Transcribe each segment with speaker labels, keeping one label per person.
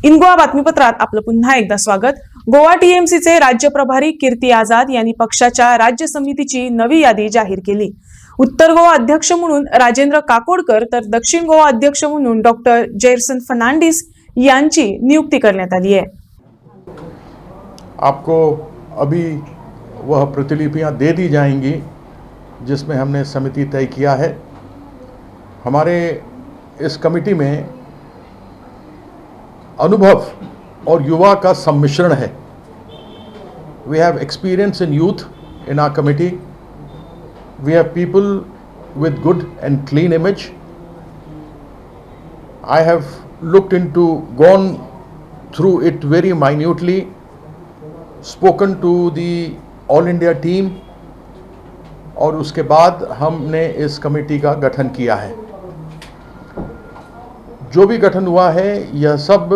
Speaker 1: इन गोवा बातमीपत्रात आपलं पुन्हा एकदा स्वागत। गोवा टीएमसीचे राज्य प्रभारी कीर्ती आझाद यांनी पक्षाच्या राज्य समितीची नवी यादी जाहीर केली। उत्तर गोवा अध्यक्ष म्हणून राजेंद्र काकोडकर तर दक्षिण गोवा अध्यक्ष म्हणून डॉक्टर जेरसन फर्नांडिस यांची नियुक्ती करण्यात आली है।
Speaker 2: आपको अभी वह प्रतिलिपियां दे दी जाएंगी जिसमें हमने समिति तय किया है। हमारे इस कमेटी में अनुभव और युवा का सम्मिश्रण है। We have experience in youth in our committee. We have people with good and clean image. I have gone through it very minutely, spoken to the All India team और उसके बाद हमने इस कमेटी का गठन किया है। जो भी गठन हुआ है यह सब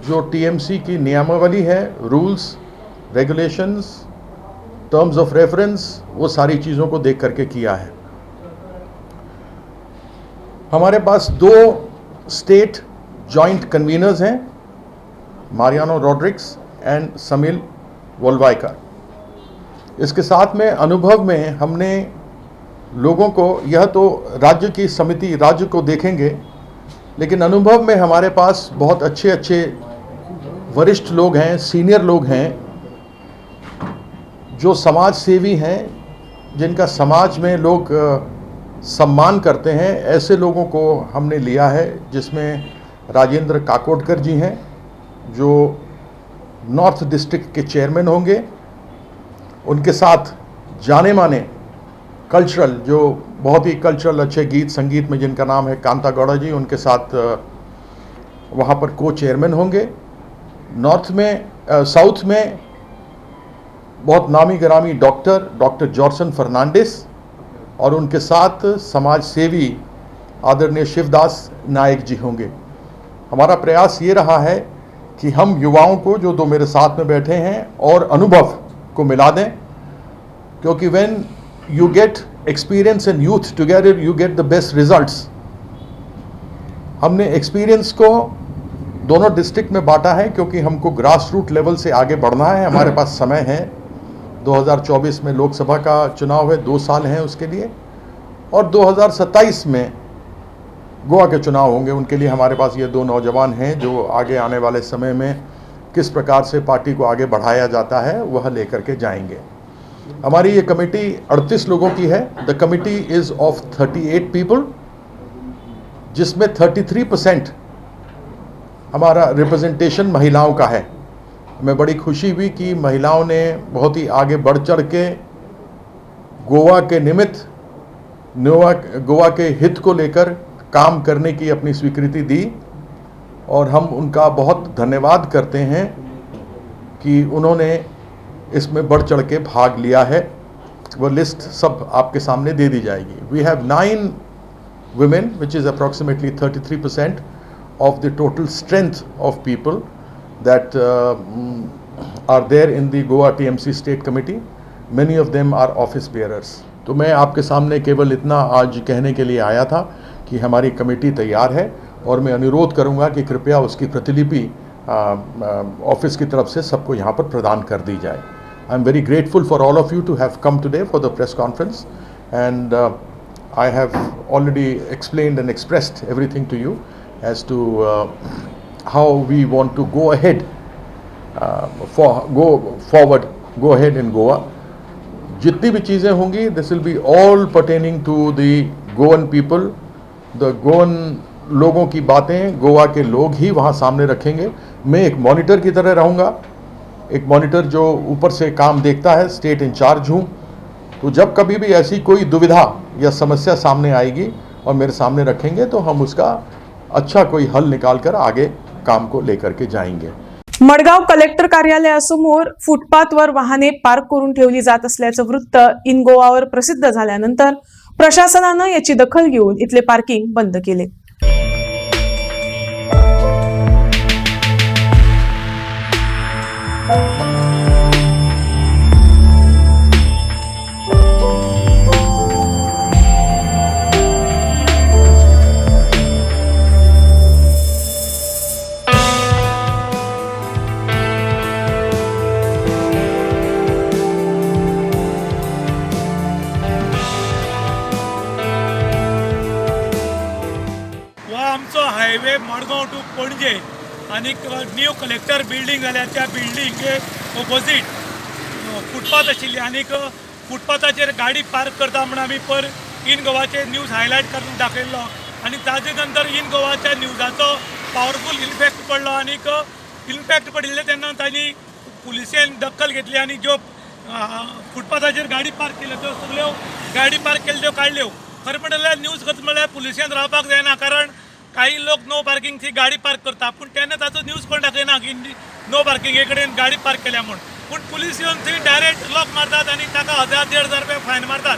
Speaker 2: जो टीएमसी की नियमावली है, rules, regulations, terms of reference, वो सारी चीज़ों को देख करके किया है। हमारे पास 2 स्टेट जॉइंट कन्वीनर्स हैं, मारियानो रॉड्रिक्स एंड समील वोल्वाइकर। इसके साथ में अनुभव में हमने लोगों को, यह तो राज्य की समिति राज्य को देखेंगे, लेकिन अनुभव में हमारे पास बहुत अच्छे अच्छे वरिष्ठ लोग हैं, सीनियर लोग हैं, जो समाज सेवी हैं, जिनका समाज में लोग सम्मान करते हैं। ऐसे लोगों को हमने लिया है, जिसमें राजेंद्र काकोडकर जी हैं जो नॉर्थ डिस्ट्रिक्ट के चेयरमैन होंगे। उनके साथ जाने माने कल्चरल, जो बहुत ही कल्चरल अच्छे गीत संगीत में जिनका नाम है कांता गौड़ा जी, उनके साथ वहाँ पर को चेयरमैन होंगे। साउथ में बहुत नामी गिरामी डॉक्टर जॉर्सन फर्नांडिस और उनके साथ समाज सेवी आदरणीय शिवदास नायक जी होंगे। हमारा प्रयास ये रहा है कि हम युवाओं को, जो 2 मेरे साथ में बैठे हैं, और अनुभव को मिला दें, क्योंकि when you get experience and youth together you get the best results। हमने एक्सपीरियंस को दोनों डिस्ट्रिक्ट में बांटा है क्योंकि हमको ग्रास रूट लेवल से आगे बढ़ना है। हमारे पास समय है, 2024 में लोकसभा का चुनाव है, 2 साल हैं उसके लिए, और 2027 में गोवा के चुनाव होंगे। उनके लिए हमारे पास ये 2 नौजवान हैं जो आगे आने वाले समय में किस प्रकार से पार्टी को आगे बढ़ाया जाता है वह लेकर के जाएंगे। हमारी ये कमेटी 38 लोगों की है। The committee is of 38 people, जिसमें 33% हमारा रिप्रेजेंटेशन महिलाओं का है। हमें बड़ी खुशी हुई कि महिलाओं ने बहुत ही आगे बढ़ चढ़ के गोवा के निमित्त, गोवा के हित को लेकर काम करने की अपनी स्वीकृति दी, और हम उनका बहुत धन्यवाद करते हैं कि उन्होंने इसमें बढ़ चढ़ के भाग लिया है। वो लिस्ट सब आपके सामने दे दी जाएगी। We have 9 women which is approximately 33% of the total strength of people that are there in the Goa TMC state committee. Many of them are office bearers। तो मैं आपके सामने केवल इतना आज कहने के लिए आया था कि हमारी कमेटी तैयार है, और मैं अनुरोध करूंगा कि कृपया उसकी प्रतिलिपि ऑफिस की तरफ से सबको यहाँ पर प्रदान कर दी जाए। I am very grateful for all of you to have come today for the press conference, and I have already explained and expressed everything to you as to how we want to go ahead, go ahead in Goa। जितनी भी चीज़ें होंगी, this will be all pertaining to the Goan people, the Goan लोगों की बातें गोवा के लोग ही वहाँ सामने रखेंगे। मैं एक मॉनिटर की तरह रहूँगा, एक मॉनिटर जो ऊपर से काम देखता है, स्टेट इंचार्ज हूँ। तो जब कभी भी ऐसी कोई दुविधा या समस्या सामने आएगी और मेरे सामने रखेंगे, तो हम उसका अच्छा कोई हल निकाल कर आगे काम को लेकर के जाएंगे।
Speaker 1: मडगाव कलेक्टर कार्यालयासमोर फुटपाथवर वाहने पार्क करून ठेवली जात असल्याचं वृत्त इन गोवावर प्रसिद्ध झाल्यानंतर प्रशासनानं याची दखल घेऊन इथले पार्किंग बंद केले।
Speaker 3: हायवे मडगांव टू पणजे आनी न्यू कलेक्टर बिल्डींग जाल्या त्या बिल्डींगे ऑपोजीट फुटपाथ आशिल्ली आनीक फुटपाथाचेर गाडी पार्क करता म्हणून आमी पर इन गोवाचे न्यूज हायलायट करून दाखयल्लो आनी ताजे नंतर इन गोवाच्या न्यूजाचो पावरफूल इम्पॅक्ट पडलो आनीक इम्पॅक्ट पडिल्ले तेन्ना तांणी पुलिसेन दखल घेतली आनी ज्यो फुटपाथाचेर गाडी पार्क केल्यो त्यो सगळ्यो गाडी पार्क केल्ल्यो काडल्यो खरें म्हणल्यार न्यूज करता म्हणल्यार पुलिसेन रावपाक जायना कारण काही लोक नो पार्किंगची गाडी पार्क करता पूण तेन्ना ताचो न्यूज कोण दाखयना की नो पार्किंगे कडेन गाडी पार्क केल्या म्हूण पूण पुलीस येवन थंय डायरेक्ट लॉक मारतात आनी ताका 1000-1500 रुपया फायन मारतात.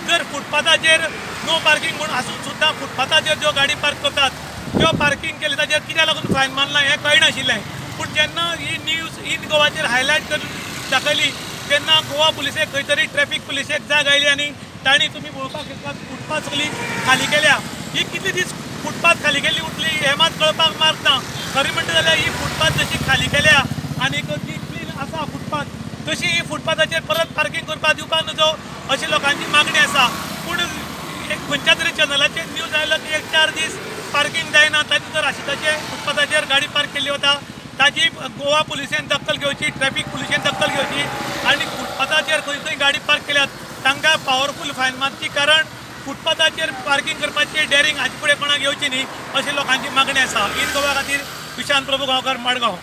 Speaker 3: जर फुटपाथाचेर नो पार्किंग म्हूण आसून सुद्दां फुटपाथाचेर ज्यो गाडी पार्क करतात त्यो पार्किंग केली ताचेर कित्याक लागून फायन मारला हें कळनाशिल्लें पूण जेन्ना ही न्यूज इन गोवाचेर हायलायट करून दाखयली तेन्ना गोवा पुलिसेक खंय तरी ट्रॅफिक पुलिसेक जाग आयली आनी तांणी तुमी पळोवपाक शकतात फुटपाथ सगळी खाली केल्या. ही कितले दीस फुटपाथ खाली केल्ली उरली हें मात कळपाक मार्ग ना. खरें म्हणटा जाल्यार ही फुटपाथ जशी खाली केल्या आनी जी क्लीन आसा फुटपाथ तशी ही फुटपाथाचेर परत पार्किंग करपाक दिवपाक नजो अशी लोकांची मागणी आसा. पूण एक खंयच्या तरी चॅनलाचेर न्यूज आयलो की 1-4 दीस पार्किंग जायना ताचे जर आशिताचे फुटपाथाचेर गाडी पार्क केल्ली वता ताची गोवा पुलिसेन दखल घेवची ट्रॅफिक पुलिसेन दखल घेवची आनी फुटपाथाचेर खंय खंय गाडी पार्क केल्यात तांकां पावरफूल फायन मारची कारण फुटपाथाचेर पार्किंग करपाची डेअरिंग हाजे फुडें कोणाक येवची न्ही अशी लोकांची मागणी आसा. इन गोवा खातीर विशांत प्रभू गांवकार मडगांव.